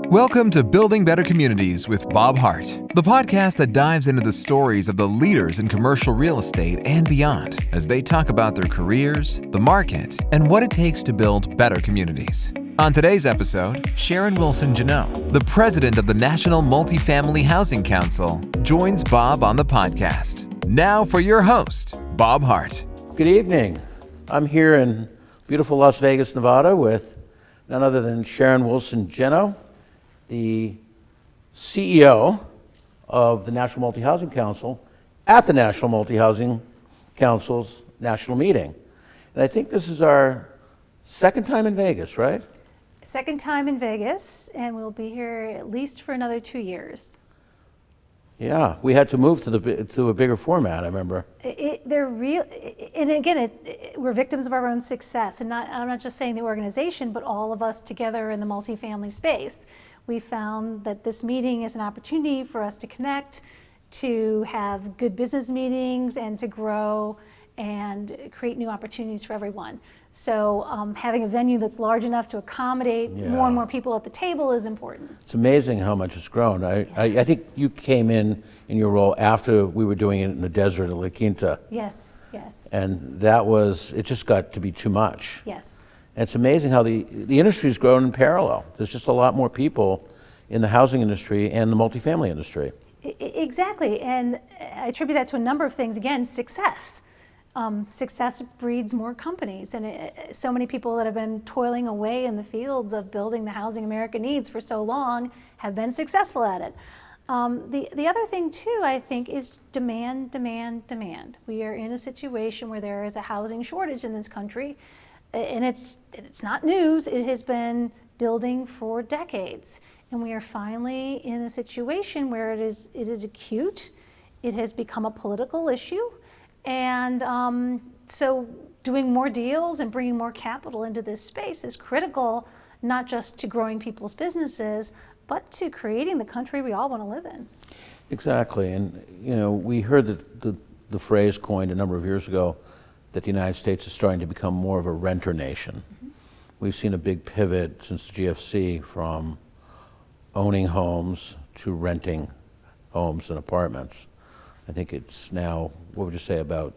Welcome to Building Better Communities with Bob Hart, the podcast that dives into the stories of the leaders in commercial real estate and beyond as they talk about their careers, the market, and what it takes to build better communities. On today's episode, Sharon Wilson Géno, the president of the National Multifamily Housing Council, joins Bob on the podcast. Now for your host, Bob Hart. Good evening. I'm here in beautiful Las Vegas, Nevada with none other than Sharon Wilson Géno, the CEO of the National Multi Housing Council at the National Multi Housing Council's national meeting. And I think this is our second time in Vegas, right? Second time in Vegas, and we'll be here at least for another 2 years. Yeah, we had to move to a bigger format, I remember. They're real, and again, we're victims of our own success, and I'm not just saying the organization, but all of us together in the multifamily space. We found that this meeting is an opportunity for us to connect, to have good business meetings, and to grow and create new opportunities for everyone. So having a venue that's large enough to accommodate more and more people at the table is important. It's amazing how much it's grown. I think you came in your role after we were doing it in the desert of La Quinta. Yes. And it just got to be too much. Yes. And it's amazing how the industry's grown in parallel. There's just a lot more people in the housing industry and the multifamily industry. Exactly, and I attribute that to a number of things. Again, success. Success breeds more companies, and so many people that have been toiling away in the fields of building the housing America needs for so long have been successful at it. The other thing too, I think, is demand. We are in a situation where there is a housing shortage in this country, and it's not news. It has been building for decades, and we are finally in a situation where it is acute. It has become a political issue. And so doing more deals and bringing more capital into this space is critical, not just to growing people's businesses, but to creating the country we all want to live in. Exactly. And, we heard the phrase coined a number of years ago that the United States is starting to become more of a renter nation. Mm-hmm. We've seen a big pivot since the GFC from owning homes to renting homes and apartments. I think it's now, what would you say, about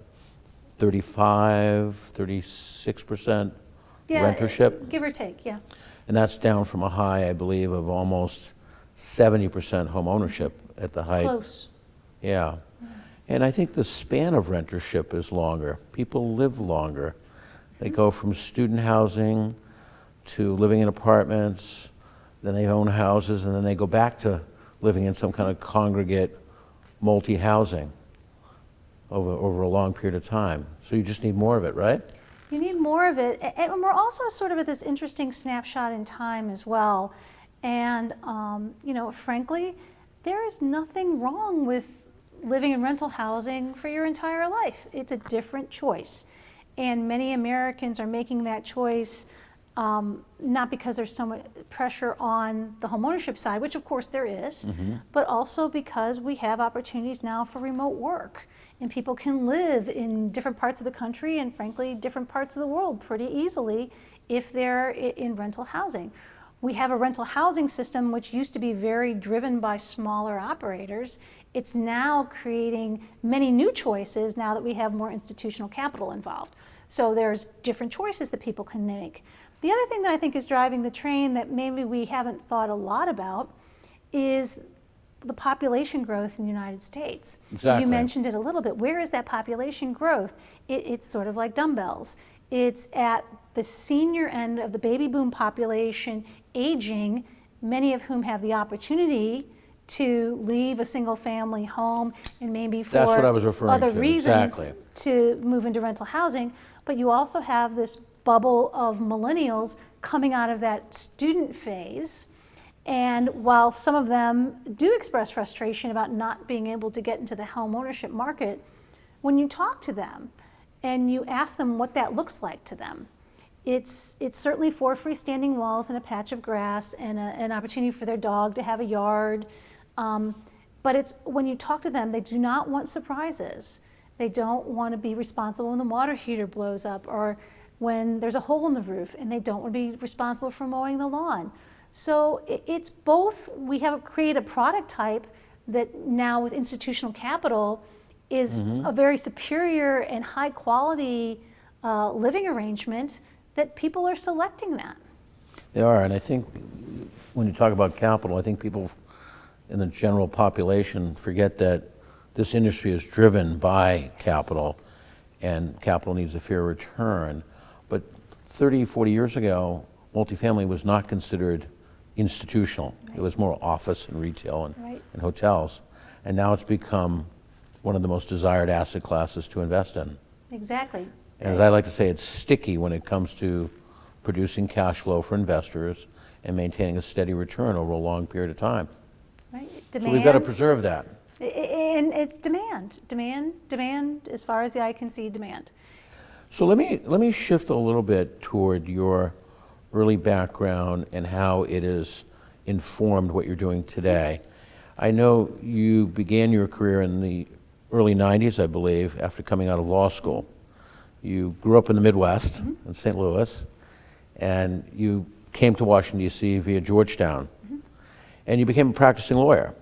36% rentership? Give or take, yeah. And that's down from a high, I believe, of almost 70% home ownership at the height. Close. Yeah. And I think the span of rentership is longer. People live longer. They go from student housing to living in apartments, then they own houses, and then they go back to living in some kind of congregate multi-housing over a long period of time. So you just need more of it, right? You need more of it. And we're also sort of at this interesting snapshot in time as well. And, frankly, there is nothing wrong with living in rental housing for your entire life. It's a different choice. And many Americans are making that choice not because there's so much pressure on the homeownership side, which of course there is, but also because we have opportunities now for remote work, and people can live in different parts of the country and frankly different parts of the world pretty easily if they're in rental housing. We have a rental housing system which used to be very driven by smaller operators. It's now creating many new choices now that we have more institutional capital involved. So there's different choices that people can make. The other thing that I think is driving the train that maybe we haven't thought a lot about is the population growth in the United States. Exactly. You mentioned it a little bit. Where is that population growth? It's sort of like dumbbells. It's at the senior end of the baby boom population aging, many of whom have the opportunity to leave a single family home and maybe for other reasons to move into rental housing. But you also have this bubble of millennials coming out of that student phase. And while some of them do express frustration about not being able to get into the home ownership market, when you talk to them and you ask them what that looks like to them, it's certainly 4 freestanding walls and a patch of grass and an opportunity for their dog to have a yard. But it's when you talk to them, they do not want surprises. They don't want to be responsible when the water heater blows up or when there's a hole in the roof, and they don't want to be responsible for mowing the lawn. So it's both, we have created a product type that now with institutional capital is a very superior and high quality living arrangement that people are selecting that. They are, and I think when you talk about capital, I think people in the general population forget that this industry is driven by capital, and capital needs a fair return. But 30, 40 years ago, multifamily was not considered institutional. Right. It was more office and retail and hotels. And now it's become one of the most desired asset classes to invest in. Exactly. And as I like to say, it's sticky when it comes to producing cash flow for investors and maintaining a steady return over a long period of time. Right. So we've got to preserve that. And it's demand, as far as the eye can see, demand. So let me shift a little bit toward your early background and how it has informed what you're doing today. I know you began your career in the early 90s, I believe, after coming out of law school. You grew up in the Midwest, in St. Louis, and you came to Washington, D.C. via Georgetown, and you became a practicing lawyer.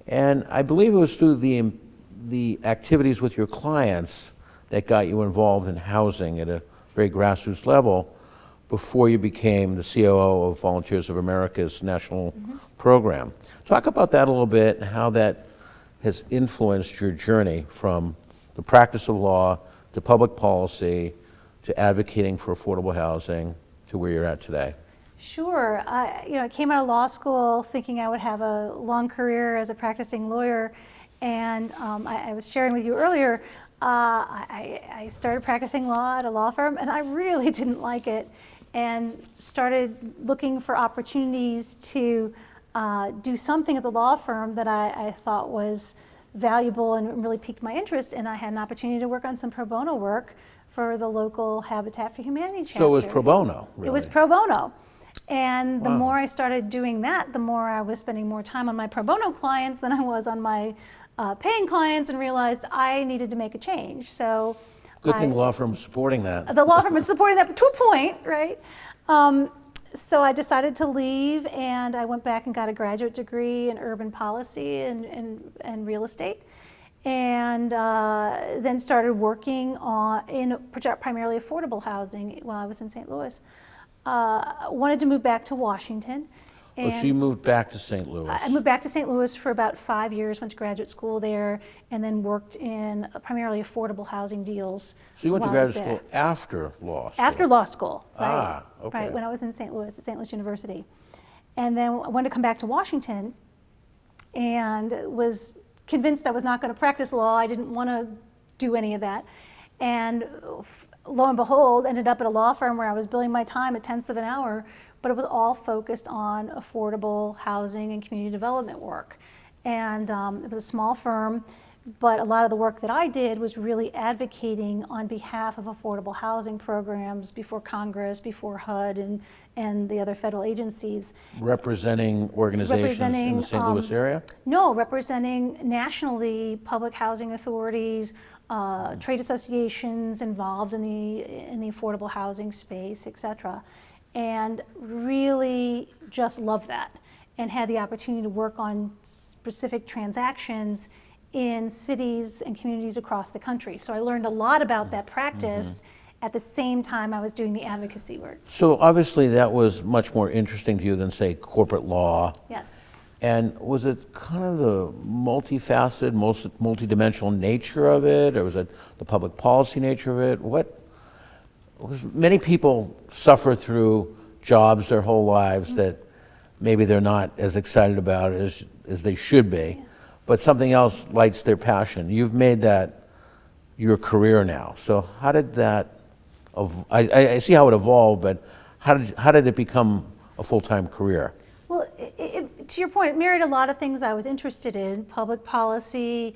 And I believe it was through the activities with your clients that got you involved in housing at a very grassroots level before you became the COO of Volunteers of America's national program. Talk about that a little bit and how that has influenced your journey from the practice of law to public policy to advocating for affordable housing to where you're at today. Sure. I came out of law school thinking I would have a long career as a practicing lawyer, and I was sharing with you earlier, I started practicing law at a law firm, and I really didn't like it, and started looking for opportunities to do something at the law firm that I thought was valuable and really piqued my interest, and I had an opportunity to work on some pro bono work for the local Habitat for Humanity chapter. So it was pro bono, really? It was pro bono. And the more I started doing that, the more I was spending more time on my pro bono clients than I was on my paying clients, and realized I needed to make a change. So good thing the law firm was supporting that. The law firm was supporting that to a point, right? So I decided to leave, and I went back and got a graduate degree in urban policy and real estate, and then started working in primarily affordable housing while I was in St. Louis. Wanted to move back to Washington. So you moved back to St. Louis? I moved back to St. Louis for about 5 years, went to graduate school there, and then worked in primarily affordable housing deals. So you went to graduate school after law school? After law school, right. Okay. Right, when I was in St. Louis, at St. Louis University. And then I wanted to come back to Washington, and was convinced I was not going to practice law. I didn't want to do any of that. And lo and behold, ended up at a law firm where I was billing my time at tenths of an hour, but it was all focused on affordable housing and community development work. And it was a small firm, but a lot of the work that I did was really advocating on behalf of affordable housing programs before Congress, before HUD, and the other federal agencies. Representing organizations in the St. Louis area? No, representing nationally public housing authorities, trade associations involved in the affordable housing space, et cetera. And really just loved that, and had the opportunity to work on specific transactions in cities and communities across the country. So I learned a lot about that practice at the same time I was doing the advocacy work. So obviously that was much more interesting to you than, say, corporate law. Yes. And was it kind of the multifaceted, multidimensional nature of it, or was it the public policy nature of it? Because many people suffer through jobs their whole lives that maybe they're not as excited about as they should be, but something else lights their passion. You've made that your career now. So how did that, I see how it evolved, but how did it become a full-time career? Well, to your point, it married a lot of things I was interested in, public policy,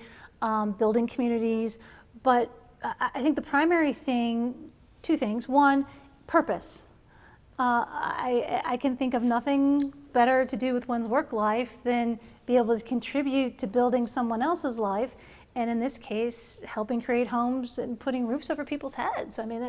building communities, but I think the primary thing, two things. One, purpose. I can think of nothing better to do with one's work life than be able to contribute to building someone else's life, and in this case, helping create homes and putting roofs over people's heads. I mean,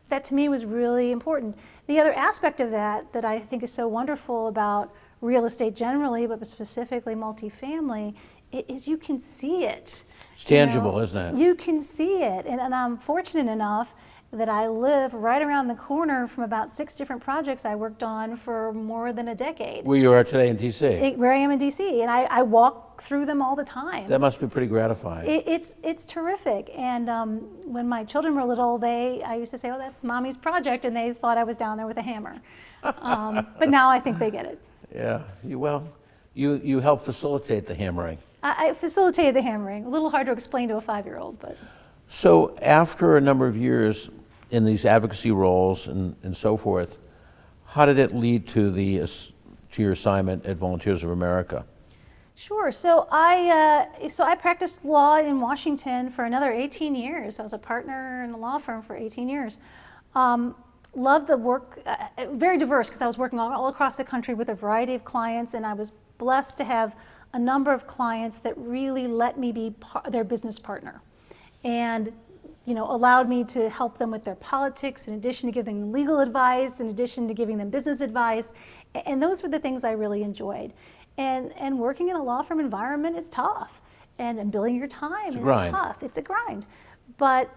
that to me was really important. The other aspect of that I think is so wonderful about real estate generally, but specifically multifamily, is you can see it. It's tangible, isn't it? You can see it. And I'm fortunate enough that I live right around the corner from about 6 different projects I worked on for more than a decade. Where you are today in D.C. Where I am in DC, and I walk through them all the time. That must be pretty gratifying. It's terrific. And when my children were little, I used to say, "Oh, that's Mommy's project," and they thought I was down there with a hammer. But now I think they get it. Yeah. You help facilitate the hammering. I facilitated the hammering. A little hard to explain to a 5-year-old, but. So after a number of years in these advocacy roles and so forth, how did it lead to your assignment at Volunteers of America? Sure. So I practiced law in Washington for another 18 years. I was a partner in a law firm for 18 years. Loved the work, very diverse, because I was working all across the country with a variety of clients, and I was blessed to have a number of clients that really let me be their business partner, and allowed me to help them with their politics, in addition to giving them legal advice, in addition to giving them business advice. And those were the things I really enjoyed. And working in a law firm environment is tough, and billing your time is tough. It's a grind. But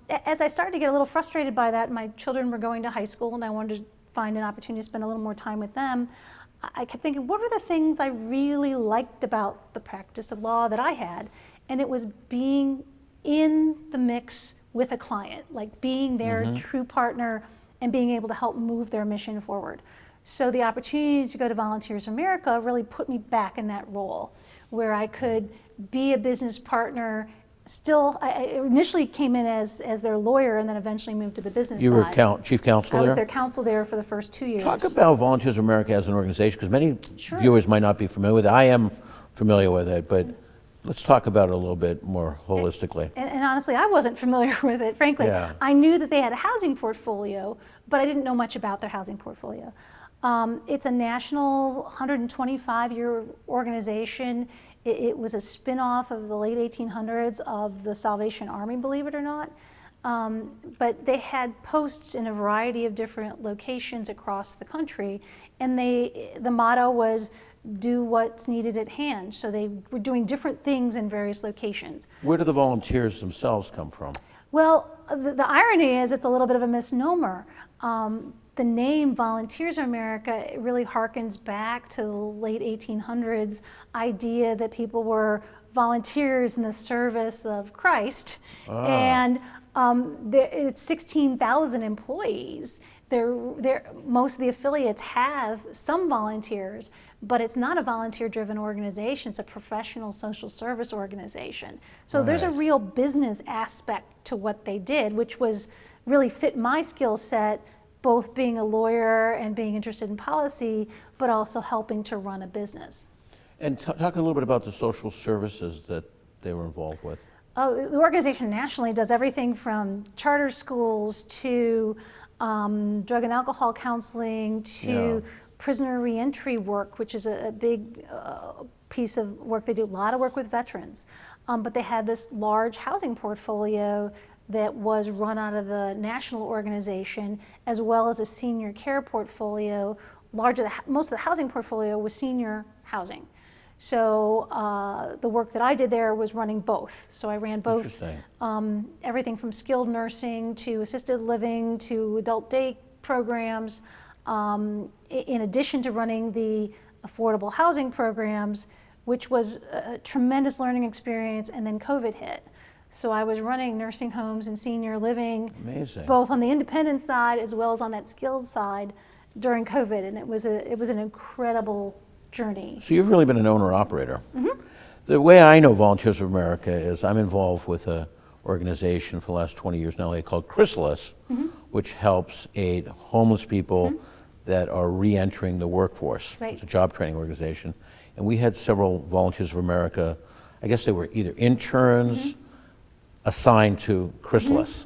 as I started to get a little frustrated by that, my children were going to high school, and I wanted to find an opportunity to spend a little more time with them. I kept thinking, what were the things I really liked about the practice of law that I had? And it was being in the mix with a client, like being their true partner and being able to help move their mission forward. So the opportunity to go to Volunteers of America really put me back in that role, where I could be a business partner. Still, I initially came in as their lawyer, and then eventually moved to the business side. You were chief counsel there? I was their counsel there for the first 2 years. Talk about Volunteers of America as an organization, because many viewers might not be familiar with it. I am familiar with it, but let's talk about it a little bit more holistically. And honestly, I wasn't familiar with it, frankly. Yeah. I knew that they had a housing portfolio, but I didn't know much about their housing portfolio. It's a national 125-year organization. It was a spin-off of the late 1800s of the Salvation Army, believe it or not. But they had posts in a variety of different locations across the country, and the motto was, do what's needed at hand. So they were doing different things in various locations. Where do the volunteers themselves come from? Well, the irony is it's a little bit of a misnomer. The name Volunteers of America really harkens back to the late 1800s idea that people were volunteers in the service of Christ. And it's 16,000 employees. Most of the affiliates have some volunteers, but it's not a volunteer-driven organization. It's a professional social service organization. So there's a real business aspect to what they did, which was really fit my skill set, both being a lawyer and being interested in policy, but also helping to run a business. And talk a little bit about the social services that they were involved with. The organization nationally does everything from charter schools to drug and alcohol counseling to prisoner reentry work, which is a big piece of work. They do a lot of work with veterans, but they had this large housing portfolio that was run out of the national organization, as well as a senior care portfolio. Most of the housing portfolio was senior housing. So the work that I did there was running both. So I ran both, everything from skilled nursing to assisted living to adult day programs, in addition to running the affordable housing programs, which was a tremendous learning experience, and then COVID hit. So I was running nursing homes and senior living, both on the independent side as well as on that skilled side during COVID, and it was an incredible journey. So you've really been an owner-operator. The way I know Volunteers of America is I'm involved with an organization for the last 20 years now called Chrysalis, which helps aid homeless people that are re-entering the workforce. It's a job training organization. And we had several Volunteers of America, I guess they were either interns, assigned to Chrysalis.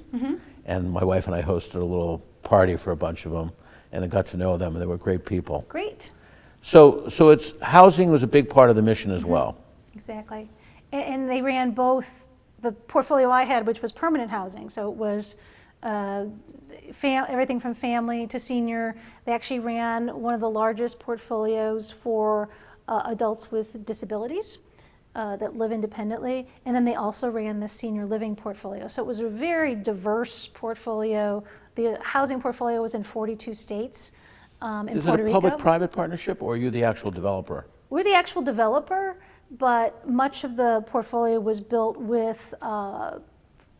And my wife and I hosted a little party for a bunch of them, and I got to know them, and they were great people. Great. So it's housing was a big part of the mission as well. Exactly. And they ran both the portfolio I had, which was permanent housing. So it was everything from family to senior. They actually ran one of the largest portfolios for adults with disabilities that live independently, and then they also ran the senior living portfolio. So it was a very diverse portfolio. The housing portfolio was in 42 states. In Puerto Rico. Is it a public-private partnership, or are you the actual developer? We're the actual developer, but much of the portfolio was built with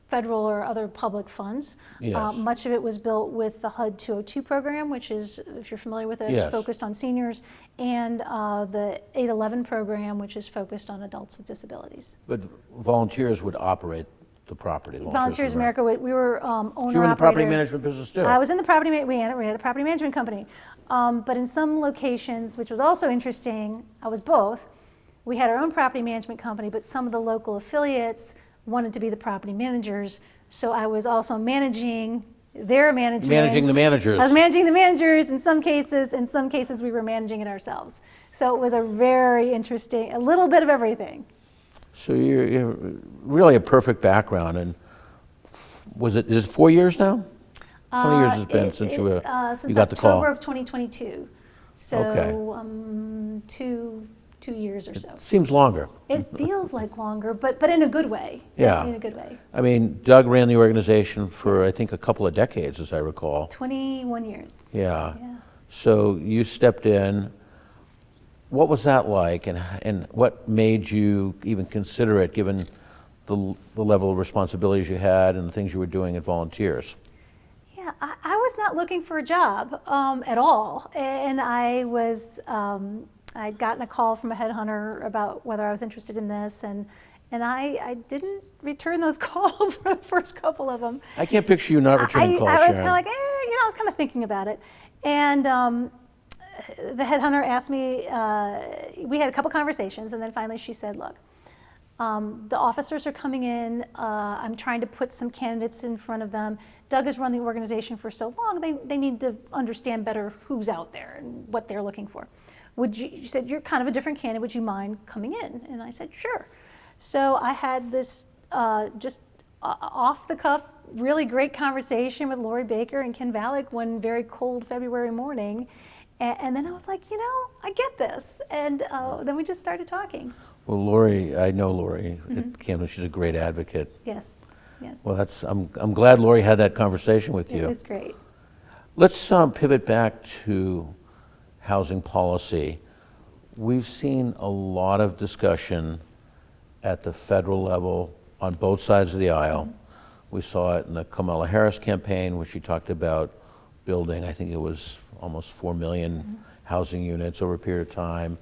federal or other public funds. Yes. Much of it was built with the HUD 202 program, which is, if you're familiar with it, Yes. is focused on seniors, and the 811 program, which is focused on adults with disabilities. But volunteers would operate the property. Volunteers America, we were owner-operator. So you were in the property management business too? I was in the property, we had a property management company. But in some locations, which was also interesting, I was both. We had our own property management company, but some of the local affiliates wanted to be the property managers. So I was also managing their management. Managing the managers. I was managing the managers in some cases we were managing it ourselves. So it was a very interesting, a little bit of everything. So you're really a perfect background. And is it 4 years now? How many years has it been since you got the call? October of 2022. So Okay. 2 years or so. Seems longer. It feels like longer, but in a good way. Yeah. In a good way. I mean, Doug ran the organization for, I think, a couple of decades, as I recall. 21 years. Yeah. Yeah. So you stepped in. What was that like, and what made you even consider it, given the level of responsibilities you had and the things you were doing at Volunteers? Yeah, I was not looking for a job at all, and I'd gotten a call from a headhunter about whether I was interested in this, and I didn't return those calls for the first couple of them. I can't picture you not returning calls, I was Sharon. kind of like, I was kind of thinking about it, and the headhunter asked me. We had a couple conversations, and then finally she said, "Look, the officers are coming in. I'm trying to put some candidates in front of them. Doug has run the organization for so long, they need to understand better who's out there and what they're looking for. She said, you're kind of a different candidate, would you mind coming in? And I said, sure. So I had this just off the cuff, really great conversation with Lori Baker and Ken Valek one very cold February morning. And then I was like, I get this. And then we just started talking. Well, Lori, I know Lori at Camden. She's a great advocate. Yes, yes. Well, I'm glad Lori had that conversation with you. It was great. Let's pivot back to housing policy. We've seen a lot of discussion at the federal level on both sides of the aisle. We saw it in the Kamala Harris campaign, where she talked about building, I think it was almost 4 million housing units over a period of time.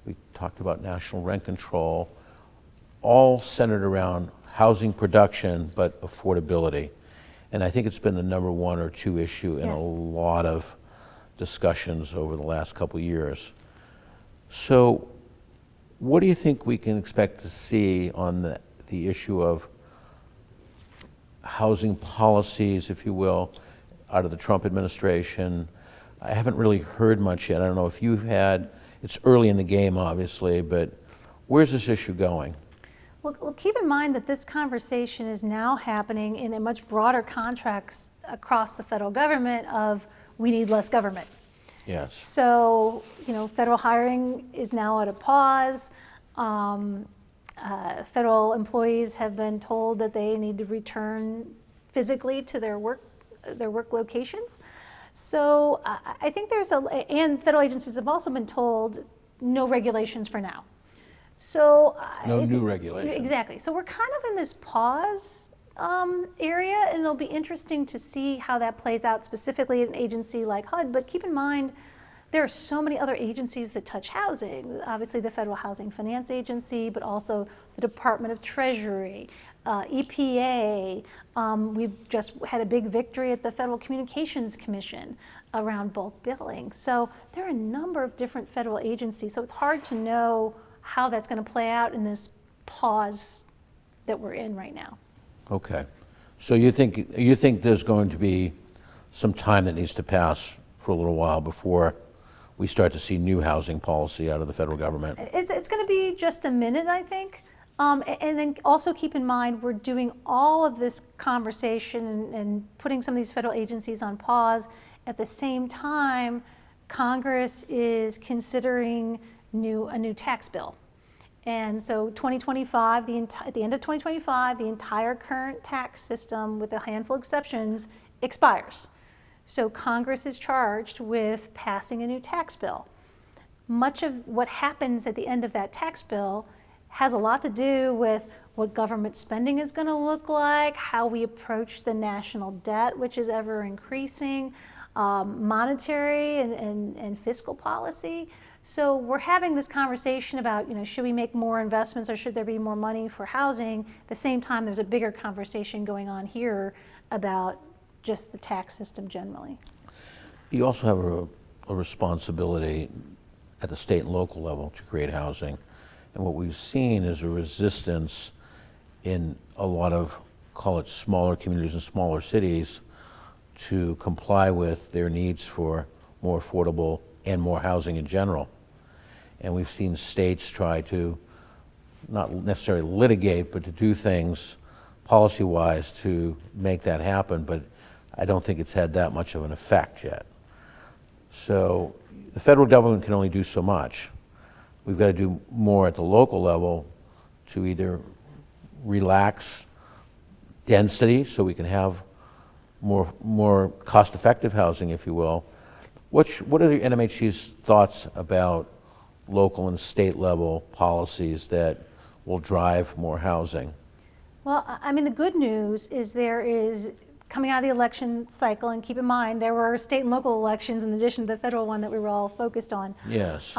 We talked about national rent control, all centered around housing production, but affordability. And I think it's been the number one or two issue in a lot of discussions over the last couple of years. So what do you think we can expect to see on the issue of housing policies, if you will, out of the Trump administration? I haven't really heard much yet. I don't know if you've had, it's early in the game, obviously, but where's this issue going? Well, keep in mind that this conversation is now happening in a much broader context across the federal government of we need less government. Yes. So, federal hiring is now at a pause. Federal employees have been told that they need to return physically to their work locations. So I think and federal agencies have also been told no regulations for now. So no new regulations. Exactly. So we're kind of in this pause area, and it'll be interesting to see how that plays out specifically at an agency like HUD. But keep in mind, there are so many other agencies that touch housing. Obviously, the Federal Housing Finance Agency, but also the Department of Treasury, EPA. We've just had a big victory at the Federal Communications Commission around bulk billing. So there are a number of different federal agencies. So it's hard to know how that's going to play out in this pause that we're in right now. Okay. So you think there's going to be some time that needs to pass for a little while before we start to see new housing policy out of the federal government? It's going to be just a minute, I think. And then also keep in mind, we're doing all of this conversation and putting some of these federal agencies on pause. At the same time, Congress is considering a new tax bill. And so 2025, at the end of 2025, the entire current tax system, with a handful of exceptions, expires. So Congress is charged with passing a new tax bill. Much of what happens at the end of that tax bill has a lot to do with what government spending is going to look like, how we approach the national debt, which is ever increasing, monetary and fiscal policy. So we're having this conversation about, should we make more investments or should there be more money for housing? At the same time, there's a bigger conversation going on here about just the tax system generally. You also have a responsibility at the state and local level to create housing. And what we've seen is a resistance in a lot of, call it smaller communities and smaller cities, to comply with their needs for more affordable and more housing in general. And we've seen states try to not necessarily litigate, but to do things policy-wise to make that happen, but I don't think it's had that much of an effect yet. So the federal government can only do so much. We've got to do more at the local level to either relax density so we can have more cost-effective housing, if you will. What are the NMHC's thoughts about local and state level policies that will drive more housing? Well, I mean, the good news is there is, coming out of the election cycle, and keep in mind, there were state and local elections in addition to the federal one that we were all focused on. Yes.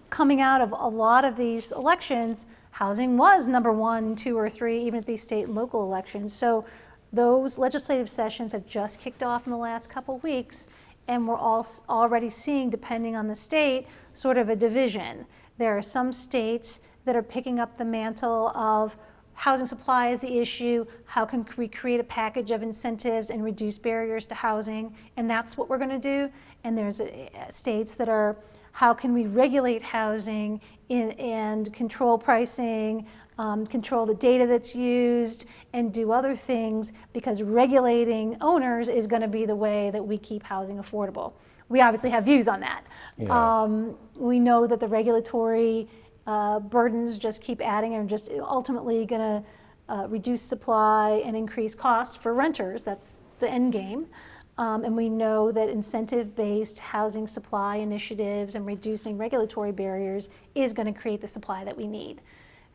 Coming out of a lot of these elections, housing was number 1, 2, or 3, even at these state and local elections. So those legislative sessions have just kicked off in the last couple weeks, and we're already seeing, depending on the state, sort of a division. There are some states that are picking up the mantle of housing supply is the issue, how can we create a package of incentives and reduce barriers to housing, and that's what we're going to do. And there's states that are, how can we regulate housing and control pricing, control the data that's used, and do other things, because regulating owners is going to be the way that we keep housing affordable. We obviously have views on that. Yeah. We know that the regulatory burdens just keep adding and just ultimately going to reduce supply and increase costs for renters. That's the end game. And we know that incentive-based housing supply initiatives and reducing regulatory barriers is going to create the supply that we need.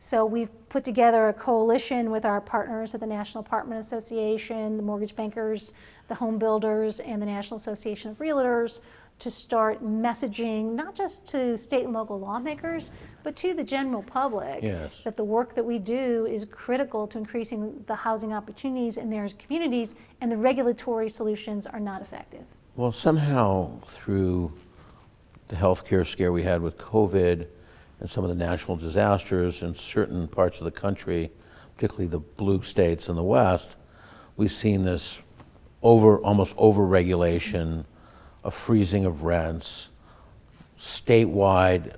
So we've put together a coalition with our partners at the National Apartment Association, the mortgage bankers, the home builders, and the National Association of Realtors to start messaging, not just to state and local lawmakers, but to the general public, Yes. that the work that we do is critical to increasing the housing opportunities in their communities, and the regulatory solutions are not effective. Well, somehow through the healthcare scare we had with COVID and some of the natural disasters in certain parts of the country, particularly the blue states in the West, we've seen this almost over-regulation, a freezing of rents, statewide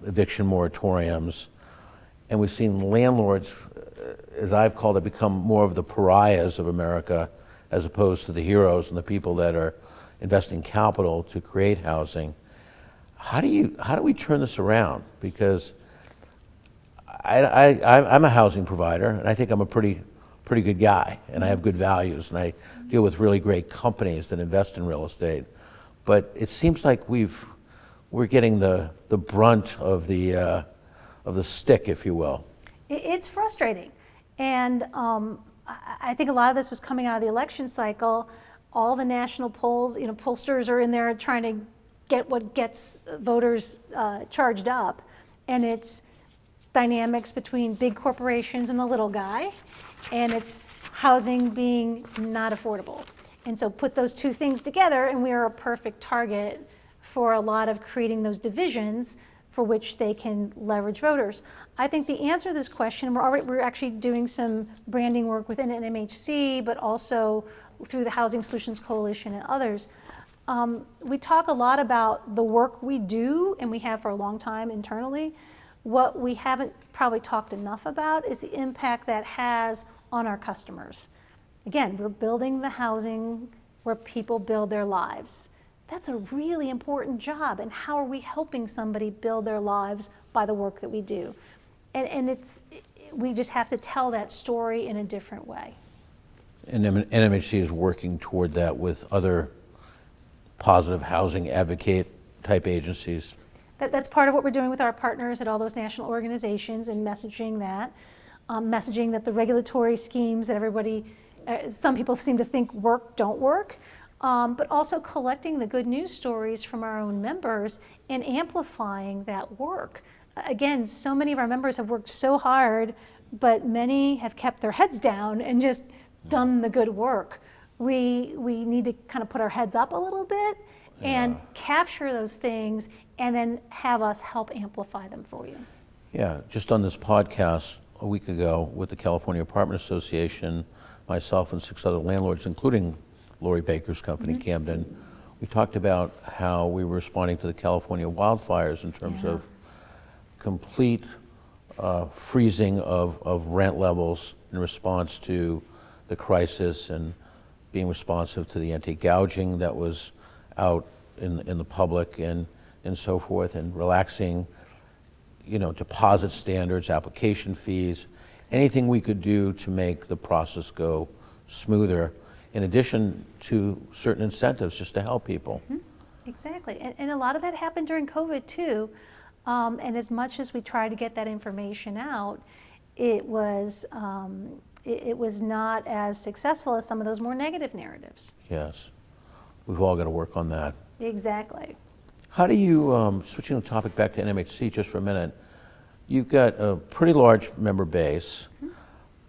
eviction moratoriums, and we've seen landlords, as I've called it, become more of the pariahs of America as opposed to the heroes and the people that are investing capital to create housing. How do we turn this around? Because I'm a housing provider, and I think I'm a pretty good guy, and I have good values, and I deal with really great companies that invest in real estate. But it seems like we're getting the brunt of the stick, if you will. It's frustrating, and I think a lot of this was coming out of the election cycle. All the national polls, pollsters are in there trying to get what gets voters charged up, and it's dynamics between big corporations and the little guy, and it's housing being not affordable. And so put those two things together, and we are a perfect target for a lot of creating those divisions for which they can leverage voters. I think the answer to this question, we're actually doing some branding work within NMHC, but also through the Housing Solutions Coalition and others. We talk a lot about the work we do, and we have for a long time internally, What we haven't probably talked enough about is the impact that has on our customers. Again, we're building the housing where people build their lives. That's a really important job, and how are we helping somebody build their lives by the work that we do? And we just have to tell that story in a different way. And NMHC is working toward that with other positive housing advocate type agencies. That's part of what we're doing with our partners at all those national organizations, and messaging that the regulatory schemes that everybody, some people seem to think work, don't work, but also collecting the good news stories from our own members and amplifying that work. Again, so many of our members have worked so hard, but many have kept their heads down and just done the good work. We need to kind of put our heads up a little bit and capture those things, and then have us help amplify them for you. Yeah, just on this podcast a week ago with the California Apartment Association, myself and 6 other landlords, including Lori Baker's company, Camden, we talked about how we were responding to the California wildfires in terms of complete freezing of rent levels in response to the crisis, and being responsive to the anti-gouging that was out in the public, and so forth, and relaxing, deposit standards, application fees, anything we could do to make the process go smoother, in addition to certain incentives just to help people. Exactly, and a lot of that happened during COVID too. And as much as we tried to get that information out, it was not as successful as some of those more negative narratives. Yes, we've all got to work on that. Exactly. How do you, switching the topic back to NMHC just for a minute, you've got a pretty large member base.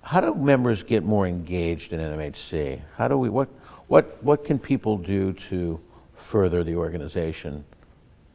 How do members get more engaged in NMHC? How do we, what can people do to further the organization?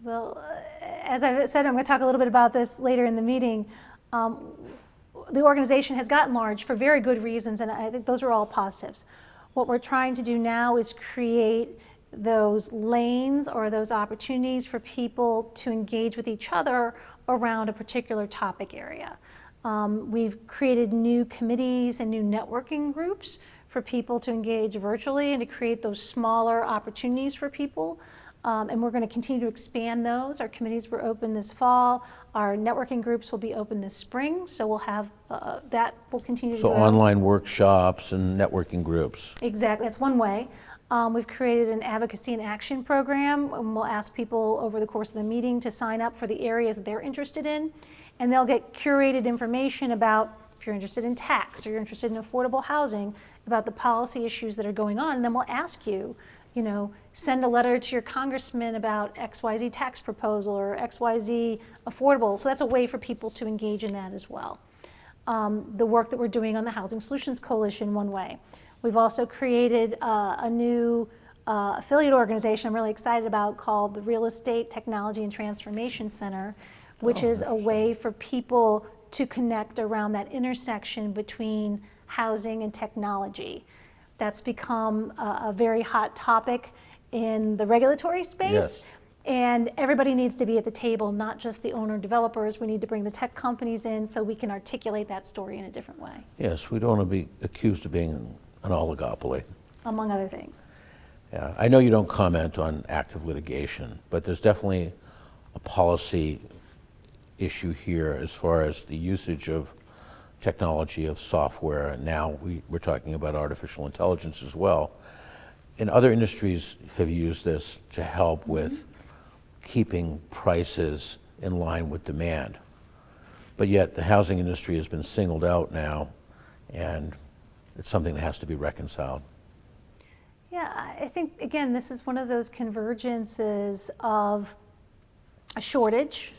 Well, as I said, I'm going to talk a little bit about this later in the meeting. The organization has gotten large for very good reasons, and I think those are all positives. What we're trying to do now is create those lanes or those opportunities for people to engage with each other around a particular topic area. We've created new committees and new networking groups for people to engage virtually and to create those smaller opportunities for people. And we're going to continue to expand those. Our committees were open this fall. Our networking groups will be open this spring. So we'll have, that will continue to grow. So online workshops and networking groups. Exactly, that's one way. We've created an advocacy and action program, and we'll ask people over the course of the meeting to sign up for the areas that they're interested in. And they'll get curated information about, if you're interested in tax or you're interested in affordable housing, about the policy issues that are going on. And then we'll ask you, send a letter to your congressman about XYZ tax proposal or XYZ affordable. So that's a way for people to engage in that as well. The work that we're doing on the Housing Solutions Coalition, one way. We've also created a new affiliate organization I'm really excited about called the Real Estate Technology and Transformation Center, which is a way for people to connect around that intersection between housing and technology. That's become a very hot topic in the regulatory space. Yes. And everybody needs to be at the table, not just the owner developers. We need to bring the tech companies in so we can articulate that story in a different way. Yes, we don't want to be accused of being an oligopoly. Among other things. Yeah, I know you don't comment on active litigation, but there's definitely a policy issue here as far as the usage of technology, of software, and now we're talking about artificial intelligence as well. And other industries have used this to help with keeping prices in line with demand. But yet the housing industry has been singled out now, and it's something that has to be reconciled. Yeah, I think, again, this is one of those convergences of a shortage,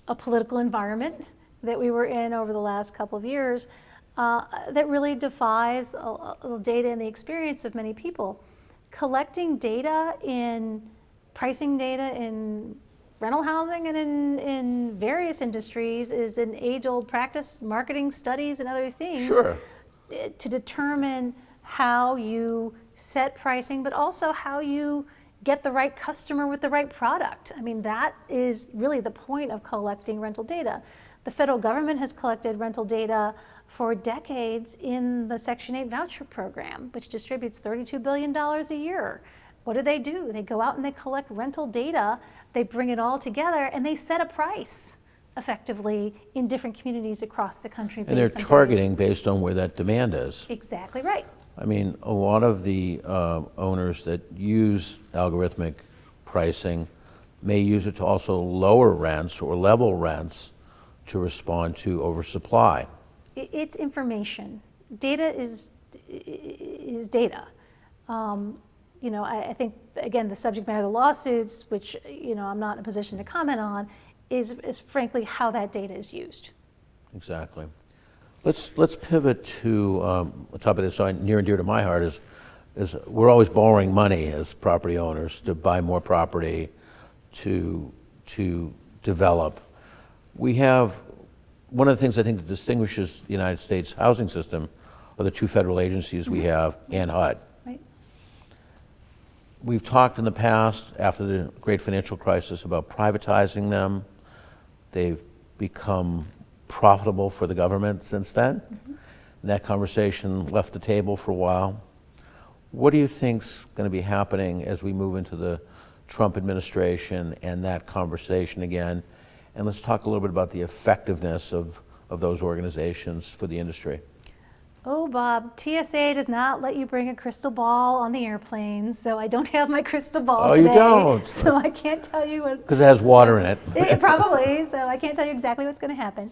a political environment that we were in over the last couple of years that really defies data and the experience of many people. Collecting data pricing data in rental housing and in various industries is an age-old practice, marketing studies and other things. Sure. To determine how you set pricing, but also how you get the right customer with the right product. I mean, that is really the point of collecting rental data. The federal government has collected rental data for decades in the Section 8 voucher program, which distributes $32 billion a year. What do? They go out and they collect rental data, they bring it all together, and they set a price effectively in different communities across the country. And they're targeting based on where that demand is. Exactly right. I mean, a lot of the owners that use algorithmic pricing may use it to also lower rents or level rents to respond to oversupply. It's information. Data is data. I think, again, the subject matter of the lawsuits, which, I'm not in a position to comment on, is frankly how that data is used. Exactly. Let's pivot to a topic that's near and dear to my heart is we're always borrowing money as property owners to buy more property, to develop. We have, one of the things I think that distinguishes the United States housing system are the two federal agencies we have and HUD. Right. We've talked in the past, after the great financial crisis, about privatizing them. They've become profitable for the government since then. And that conversation left the table for a while. What do you think's going to be happening as we move into the Trump administration and that conversation again? And let's talk a little bit about the effectiveness of those organizations for the industry. Oh, Bob, TSA does not let you bring a crystal ball on the airplane, so I don't have my crystal ball today. Oh, you don't? So I can't tell you what... Because it has water in it. Probably, so I can't tell you exactly what's going to happen.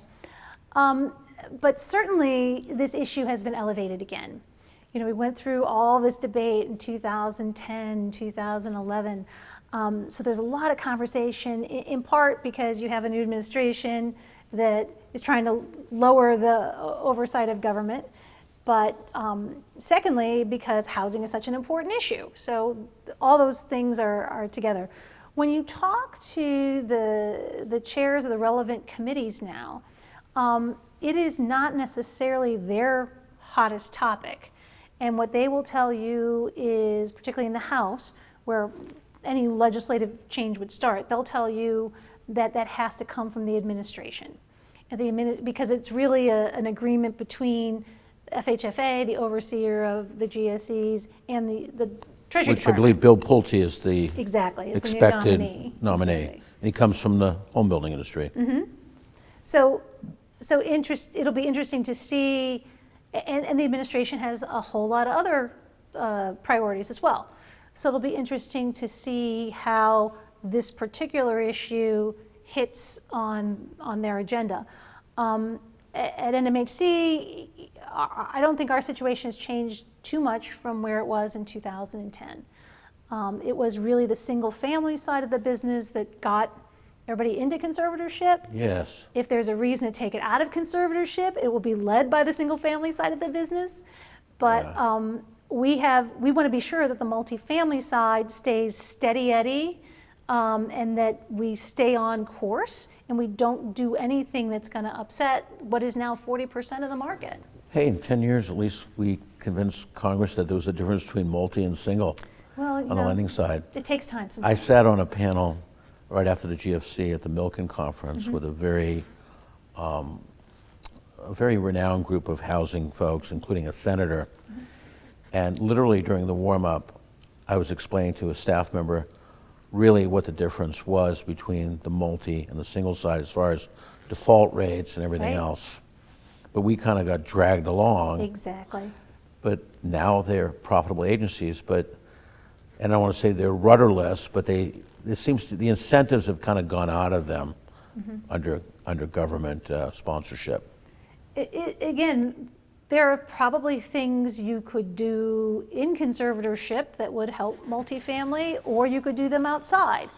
But certainly, this issue has been elevated again. We went through all this debate in 2010, 2011. So there's a lot of conversation, in part because you have a new administration that is trying to lower the oversight of government. But secondly, because housing is such an important issue. So all those things are together. When you talk to the chairs of the relevant committees now, it is not necessarily their hottest topic. And what they will tell you is, particularly in the House, where any legislative change would start, they'll tell you that that has to come from the administration. And because it's really an agreement between FHFA, the overseer of the GSEs, and the Treasury Which Department. I believe Bill Pulte is the Exactly, is expected the new nominee. Exactly. And he comes from the home building industry. So it'll be interesting to see, and the administration has a whole lot of other priorities as well. So it'll be interesting to see how this particular issue hits on their agenda. At NMHC, I don't think our situation has changed too much from where it was in 2010. It was really the single family side of the business that got everybody into conservatorship. Yes. If there's a reason to take it out of conservatorship, it will be led by the single family side of the business. But we want to be sure that the multifamily side stays steady Eddie, and that we stay on course and we don't do anything that's going to upset what is now 40% of the market. Hey, in 10 years, at least we convinced Congress that there was a difference between multi and single on the lending side. It takes time sometimes. I sat on a panel right after the GFC at the Milken Conference with a very renowned group of housing folks, including a senator. And literally during the warm-up, I was explaining to a staff member really what the difference was between the multi and the single side as far as default rates and everything else. But we kind of got dragged along. Exactly. But now they're profitable agencies, and I don't want to say they're rudderless, but it seems the incentives have kind of gone out of them under government sponsorship. Again, there are probably things you could do in conservatorship that would help multifamily, or you could do them outside.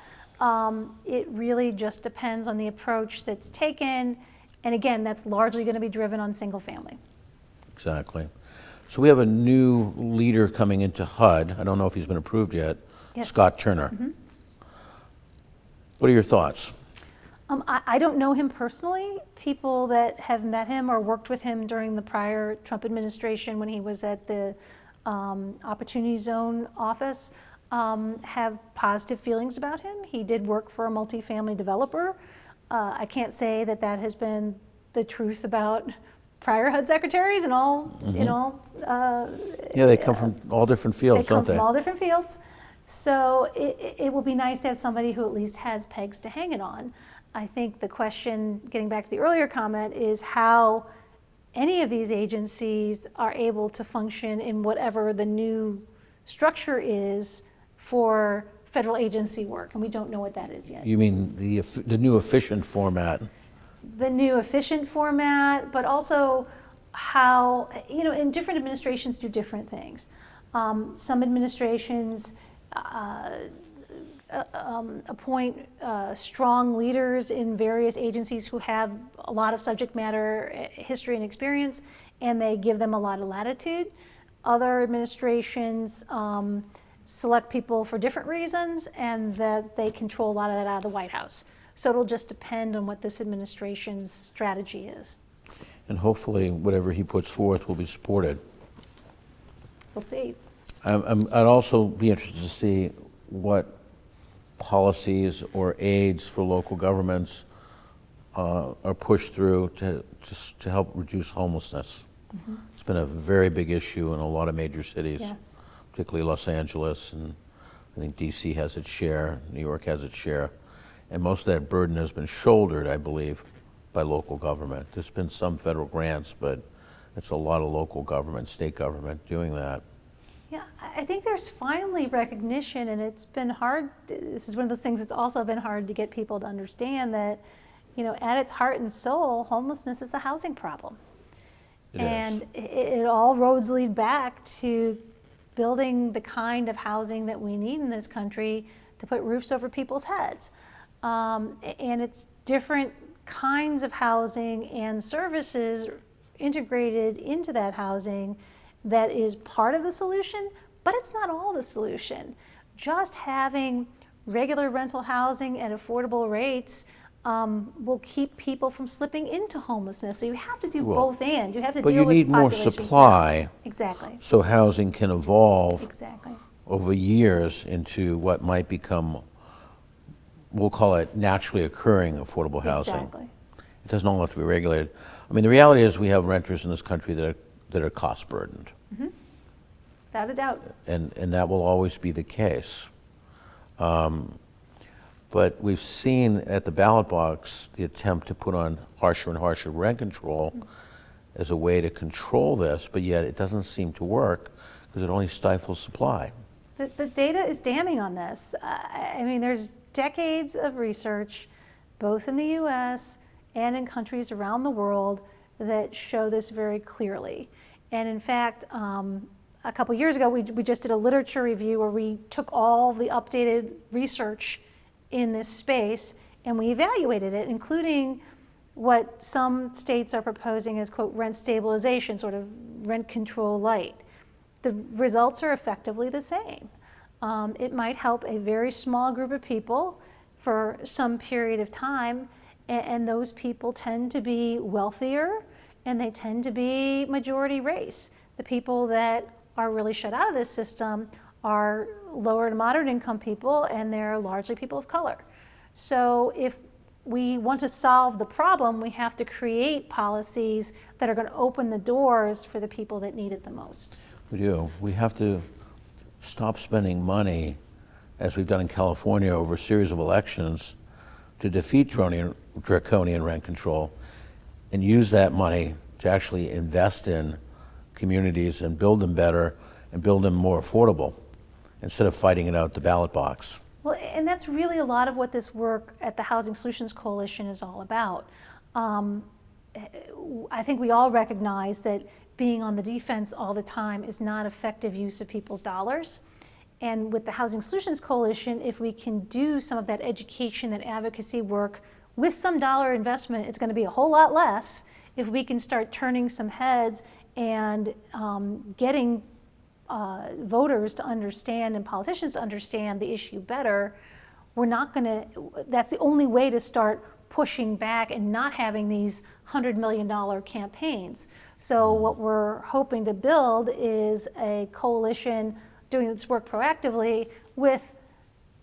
It really just depends on the approach that's taken. And again, that's largely going to be driven on single family. Exactly. So we have a new leader coming into HUD. I don't know if he's been approved yet. Yes. Scott Turner. What are your thoughts? I don't know him personally. People that have met him or worked with him during the prior Trump administration when he was at the Opportunity Zone office, have positive feelings about him. He did work for a multifamily developer. I can't say that that has been the truth about prior HUD secretaries and all, Yeah, they come from all different fields, they come don't they? from all different fields. So it will be nice to have somebody who at least has pegs to hang it on. I think the question, getting back to the earlier comment, is how any of these agencies are able to function in whatever the new structure is for federal agency work, and we don't know what that is yet. You mean the new efficient format? The new efficient format, but also how, and different administrations do different things. Some administrations appoint strong leaders in various agencies who have a lot of subject matter history and experience, and they give them a lot of latitude. Other administrations select people for different reasons, and that they control a lot of that out of the White House. So it'll just depend on what this administration's strategy is. And hopefully whatever he puts forth will be supported. We'll see. I'd also be interested to see what policies or aids for local governments are pushed through to help reduce homelessness. Mm-hmm. It's been a very big issue in a lot of major cities, Yes. particularly Los Angeles, and I think DC has its share, New York has its share, and most of that burden has been shouldered, I believe, by local government. There's been some federal grants, but it's a lot of local government, state government doing that. Yeah, I think there's finally recognition, and it's been hard. This is one of those things that's also been hard to get people to understand that, at its heart and soul, homelessness is a housing problem. And it all roads lead back to building the kind of housing that we need in this country to put roofs over people's heads. And it's different kinds of housing and services integrated into that housing that is part of the solution, but it's not all the solution. Just having regular rental housing at affordable rates will keep people from slipping into homelessness. So you have to do both and. You have to but deal you with need more population supply. stuff. Exactly. So housing can evolve Exactly. over years into what might become, we'll call it naturally occurring affordable housing. Exactly. It doesn't all have to be regulated. I mean, the reality is we have renters in this country that are cost burdened. Mm-hmm. Without a doubt. And that will always be the case. But we've seen at the ballot box the attempt to put on harsher and harsher rent control as a way to control this, but yet it doesn't seem to work because it only stifles supply. The data is damning on this. I mean, there's decades of research, both in the US and in countries around the world, that show this very clearly. And in fact, a couple years ago, we just did a literature review where we took all the updated research in this space and we evaluated it, including what some states are proposing as, quote, rent stabilization, sort of rent control light. The results are effectively the same. It might help a very small group of people for some period of time, and those people tend to be wealthier and they tend to be majority race. The people that are really shut out of this system are lower to moderate income people, and they're largely people of color. So if we want to solve the problem, we have to create policies that are going to open the doors for the people that need it the most. We do. We have to stop spending money, as we've done in California over a series of elections, to defeat draconian rent control, and use that money to actually invest in communities and build them better and build them more affordable, instead of fighting it out the ballot box. Well, and that's really a lot of what this work at the Housing Solutions Coalition is all about. I think we all recognize that being on the defense all the time is not effective use of people's dollars. And with the Housing Solutions Coalition, if we can do some of that education and advocacy work with some dollar investment, it's going to be a whole lot less if we can start turning some heads and getting voters to understand and politicians to understand the issue better. We're not going to, that's the only way to start pushing back and not having these $100 million campaigns. So what we're hoping to build is a coalition doing its work proactively with,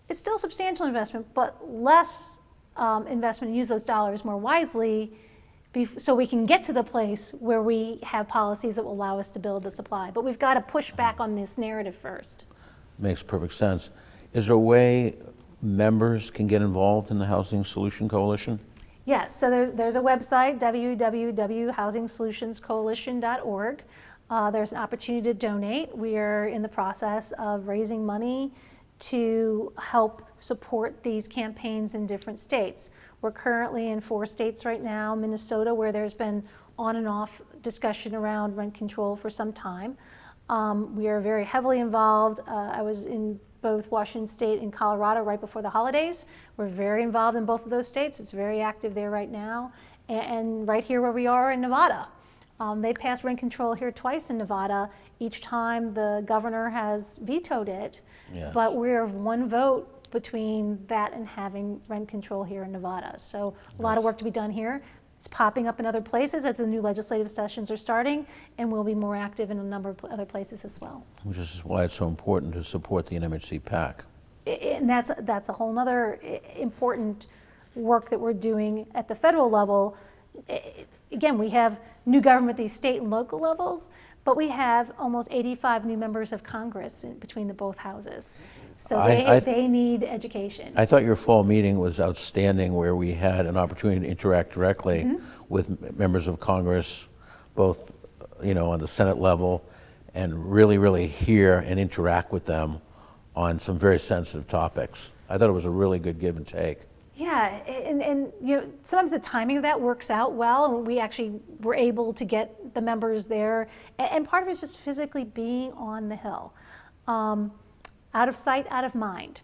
it's still substantial investment, but less investment, and use those dollars more wisely so we can get to the place where we have policies that will allow us to build the supply. But we've got to push back on this narrative first. Makes perfect sense. Is there a way members can get involved in the Housing Solution Coalition? Yes, so there's a website, www.housingsolutionscoalition.org. There's an opportunity to donate. We are in the process of raising money to help support these campaigns in different states. We're currently in 4 states right now, Minnesota, where there's been on and off discussion around rent control for some time. We are very heavily involved. I was in both Washington State and Colorado right before the holidays. We're very involved in both of those states. It's very active there right now. And right here where we are in Nevada. They passed rent control here twice in Nevada. Each time the governor has vetoed it, Yes. but we're of one vote between that and having rent control here in Nevada. So a lot of work to be done here. It's popping up in other places as the new legislative sessions are starting, and we'll be more active in a number of other places as well. Which is why it's so important to support the NMHC PAC. And that's a whole nother important work that we're doing at the federal level. Again, we have new government at these state and local levels, but we have almost 85 new members of Congress between the both houses. So they need education. I thought your fall meeting was outstanding, where we had an opportunity to interact directly with members of Congress, both on the Senate level, and really hear and interact with them on some very sensitive topics. I thought it was a really good give and take. Yeah, and sometimes the timing of that works out well, and we actually were able to get the members there. And part of it is just physically being on the Hill. Out of sight, out of mind.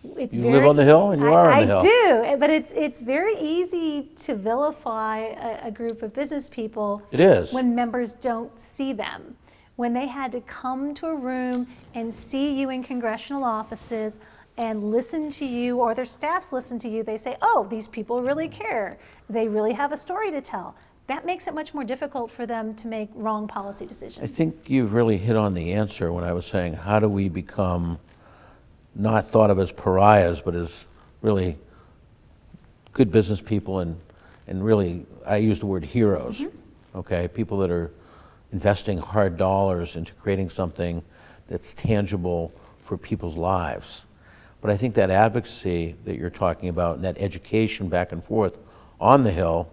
You live on the Hill, and you are on the Hill. I do, but it's very easy to vilify a group of business people. It is. When members don't see them. When they had to come to a room and see you in congressional offices and listen to you, or their staffs listen to you, they say, oh, these people really care. They really have a story to tell. That makes it much more difficult for them to make wrong policy decisions. I think you've really hit on the answer when I was saying, how do we become not thought of as pariahs, but as really good business people and really, I use the word heroes, okay? People that are investing hard dollars into creating something that's tangible for people's lives. But I think that advocacy that you're talking about and that education back and forth on the Hill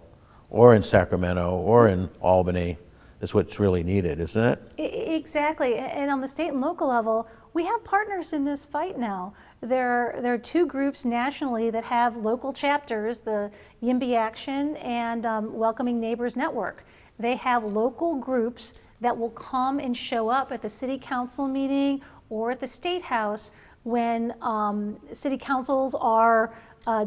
or in Sacramento or in Albany is what's really needed, isn't it? Exactly, and on the state and local level, we have partners in this fight now. There are 2 groups nationally that have local chapters, the YIMBY Action and Welcoming Neighbors Network. They have local groups that will come and show up at the city council meeting or at the state house when city councils are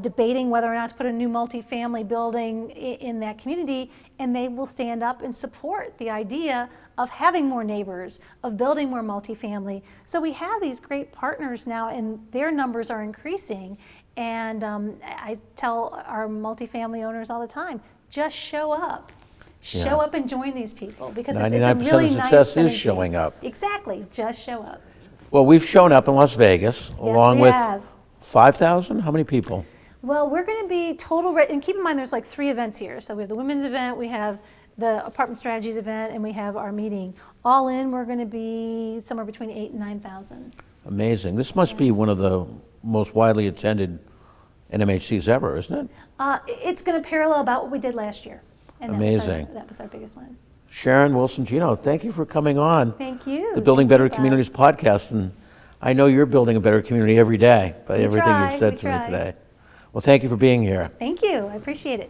debating whether or not to put a new multifamily building in that community, and they will stand up and support the idea of having more neighbors, of building more multifamily. So we have these great partners now, and their numbers are increasing. And I tell our multifamily owners all the time, just show up. Show up and join these people, because it's a really 99% of success is showing up. Exactly, just show up. Well, we've shown up in Las Vegas along with have. 5,000? How many people? Well, we're going to be total, and keep in mind there's like 3 events here. So we have the women's event, we have the apartment strategies event, and we have our meeting. All in, we're going to be somewhere between 8,000 and 9,000. Amazing. This must be one of the most widely attended NMHCs ever, isn't it? It's going to parallel about what we did last year. And Amazing. That was our biggest one. Sharon Wilson Géno, thank you for coming on. Thank you. The Building Better Communities podcast. And I know you're building a better community every day by everything you've said to me today. Well, thank you for being here. Thank you. I appreciate it.